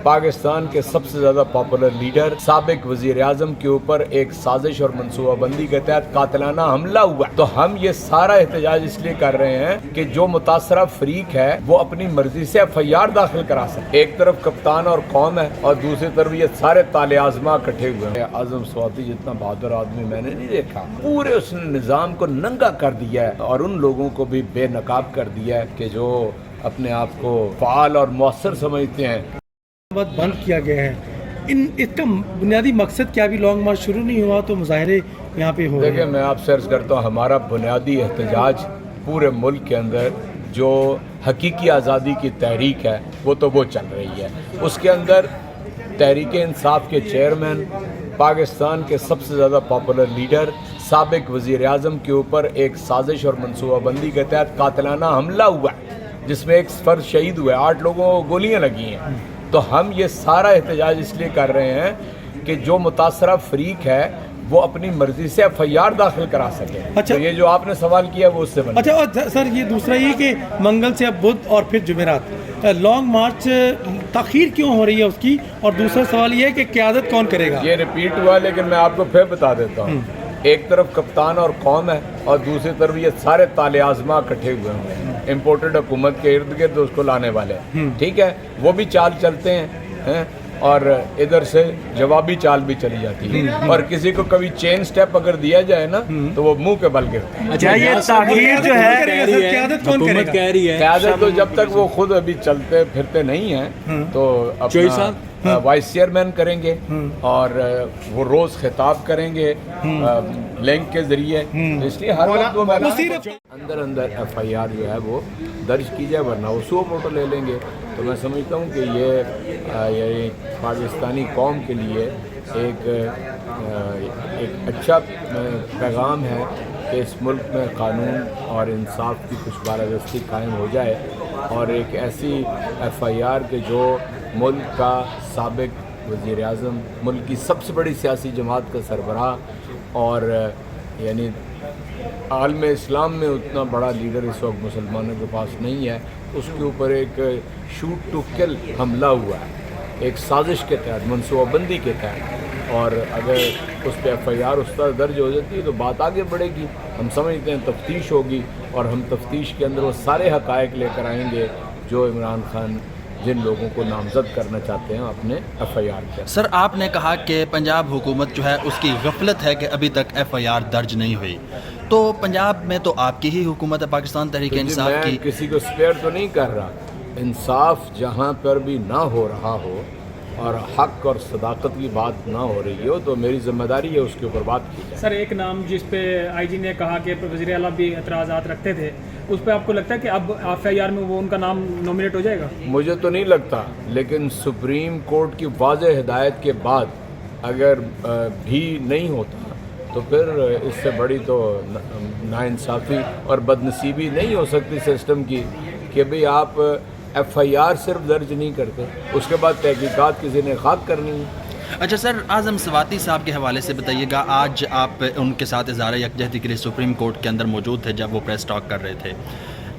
پاکستان کے سب سے زیادہ پاپولر لیڈر سابق وزیر اعظم کے اوپر ایک سازش اور منصوبہ بندی کے تحت قاتلانہ حملہ ہوا، تو ہم یہ سارا احتجاج اس لیے کر رہے ہیں کہ جو متاثرہ فریق ہے وہ اپنی مرضی سے FIR داخل کرا سکے۔ ایک طرف کپتان اور قوم ہے اور دوسری طرف یہ سارے طالع آزما اکٹھے ہوئے ہیں۔ اعظم سواتی جتنا بہادر آدمی میں نے نہیں دیکھا، پورے اس نے نظام کو ننگا کر دیا ہے اور ان لوگوں کو بھی بے نقاب کر دیا ہے کہ جو اپنے آپ کو فعال اور مؤثر سمجھتے ہیں۔ بند کیا گیا ہے، اس کا بنیادی مقصد کیا؟ بھی لانگ مارچ شروع نہیں ہوا تو مظاہرے یہاں پہ ہو رہے ہیں۔ دیکھیں، میں آپ سے عرض کرتا ہوں، ہمارا بنیادی احتجاج پورے ملک کے اندر جو حقیقی آزادی کی تحریک ہے وہ چل رہی ہے۔ اس کے اندر تحریک انصاف کے چیئرمین، پاکستان کے سب سے زیادہ پاپولر لیڈر سابق وزیر اعظم کے اوپر ایک سازش اور منصوبہ بندی کے تحت قاتلانہ حملہ ہوا ہے جس میں ایک فرد شہید ہوئے، 8 لوگوں کو گولیاں لگی ہیں۔ تو ہم یہ سارا احتجاج اس لیے کر رہے ہیں کہ جو متاثرہ فریق ہے وہ اپنی مرضی سے FIR داخل کرا سکے۔ اچھا، تو یہ جو آپ نے سوال کیا وہ اس سے بنا۔ اچھا، اور سر یہ دوسرا یہ کہ منگل سے اب بدھ اور پھر جمعرات لانگ مارچ تاخیر کیوں ہو رہی ہے اس کی؟ اور دوسرا سوال یہ ہے کہ قیادت کون کرے گا؟ یہ ریپیٹ ہوا، لیکن میں آپ کو پھر بتا دیتا ہوں۔ ایک طرف کپتان اور قوم ہے اور دوسری طرف یہ سارے طالع آزما اکٹھے ہوئے ہیں، امپورٹڈ حکومت کے ارد گرد اس کو لانے والے، ٹھیک ہے، وہ بھی چال چلتے ہیں اور ادھر سے جوابی چال بھی چلی جاتی ہے، اور کسی کو کبھی چین سٹیپ اگر دیا جائے نا تو وہ منہ کے بل گرتے ہیں۔ اچھا، یہ تاخیر جو ہے قیادت کون کرے گا؟ کہہ رہی ہے قیادت تو جب تک وہ خود ابھی چلتے پھرتے نہیں ہیں تو اپنا وائس چیئرمین کریں گے اور وہ روز خطاب کریں گے لنک کے ذریعے، اس لیے ہر وقت وہ اندر FIR جو ہے وہ درج کی جائے، ورنہ وہ سو موٹو لے لیں گے۔ تو میں سمجھتا ہوں کہ یہ پاکستانی قوم کے لیے ایک اچھا پیغام ہے کہ اس ملک میں قانون اور انصاف کی کچھ بالادستی قائم ہو جائے، اور ایک ایسی FIR کہ جو ملک کا سابق وزیر اعظم، ملک کی سب سے بڑی سیاسی جماعت کا سربراہ، اور یعنی عالم اسلام میں اتنا بڑا لیڈر اس وقت مسلمانوں کے پاس نہیں ہے، اس کے اوپر ایک شوٹ ٹو کل حملہ ہوا ہے ایک سازش کے تحت، منصوبہ بندی کے تحت، اور اگر اس پہ FIR اس طرح درج ہو جاتی ہے تو بات آگے بڑھے گی۔ ہم سمجھتے ہیں تفتیش ہوگی اور ہم تفتیش کے اندر وہ سارے حقائق لے کر آئیں گے جو عمران خان جن لوگوں کو نامزد کرنا چاہتے ہیں اپنے FIR کے۔ سر، آپ نے کہا کہ پنجاب حکومت جو ہے اس کی غفلت ہے کہ ابھی تک FIR درج نہیں ہوئی، تو پنجاب میں تو آپ کی ہی حکومت ہے، پاکستان تحریک انصاف کی۔ میں کسی کو سپیئر تو نہیں کر رہا، انصاف جہاں پر بھی نہ ہو رہا ہو اور حق اور صداقت کی بات نہ ہو رہی ہو تو میری ذمہ داری ہے اس کے اوپر بات کی جائے۔ سر، ایک نام جس پہ IG نے کہا کہ وزیر اعلیٰ بھی اعتراضات رکھتے تھے، اس پہ آپ کو لگتا ہے کہ اب FIR میں وہ ان کا نام نامنیٹ ہو جائے گا؟ مجھے تو نہیں لگتا، لیکن سپریم کورٹ کی واضح ہدایت کے بعد اگر بھی نہیں ہوتا تو پھر اس سے بڑی تو ناانصافی اور بدنصیبی نہیں ہو سکتی سسٹم کی کہ بھئی آپ FIR صرف درج نہیں کرتے، اس کے بعد تحقیقات کسی نے خاک کرنی ہے۔ اچھا سر، اعظم سواتی صاحب کے حوالے سے بتائیے گا، آج آپ ان کے ساتھ اظہار یکجہتی کے لیے سپریم کورٹ کے اندر موجود تھے جب وہ پریس ٹاک کر رہے تھے،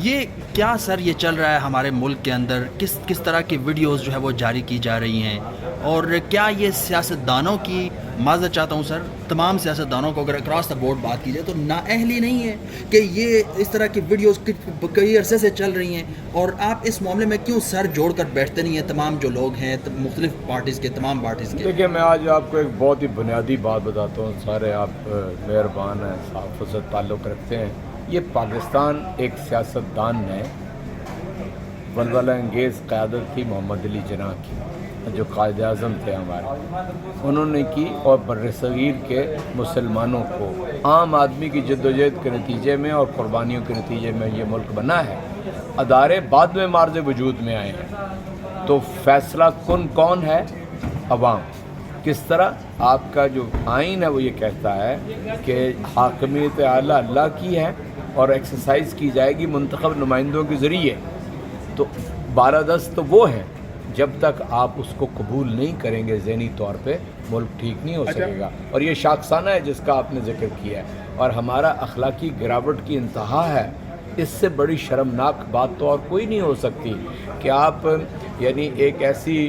یہ کیا سر یہ چل رہا ہے ہمارے ملک کے اندر؟ کس طرح کی ویڈیوز جو ہے وہ جاری کی جا رہی ہیں، اور کیا یہ سیاستدانوں کی، معذرت چاہتا ہوں سر، تمام سیاستدانوں کو اگر اکراس دا بورڈ بات کی جائے تو نااہلی نہیں ہے کہ یہ اس طرح کی ویڈیوز کئی عرصے سے چل رہی ہیں، اور آپ اس معاملے میں کیوں سر جوڑ کر بیٹھتے نہیں ہیں تمام جو لوگ ہیں مختلف پارٹیز کے، تمام پارٹیز کے؟ دیکھیں، میں آج آپ کو ایک بہت ہی بنیادی بات بتاتا ہوں، سارے آپ مہربان ہیں، صاف سے تعلق رکھتے ہیں۔ یہ پاکستان ایک سیاستدان نے ولولہ انگیز قیادت تھی محمد علی جناح کی، جو قائد اعظم تھے ہمارے، انہوں نے کی، اور بر صغیر کے مسلمانوں کو عام آدمی کی جدوجہد کے نتیجے میں اور قربانیوں کے نتیجے میں یہ ملک بنا ہے۔ ادارے بعد میں مارز وجود میں آئے ہیں، تو فیصلہ کن کون ہے؟ عوام۔ کس طرح؟ آپ کا جو آئین ہے وہ یہ کہتا ہے کہ حاکمیت اعلیٰ اللہ کی ہے اور ایکسرسائز کی جائے گی منتخب نمائندوں کے ذریعے، تو بالادست تو وہ ہیں، جب تک آپ اس کو قبول نہیں کریں گے ذہنی طور پہ ملک ٹھیک نہیں ہو سکے گا۔ اور یہ شاخسانہ ہے جس کا آپ نے ذکر کیا ہے، اور ہمارا اخلاقی گراوٹ کی انتہا ہے۔ اس سے بڑی شرمناک بات تو اور کوئی نہیں ہو سکتی کہ آپ یعنی ایک ایسی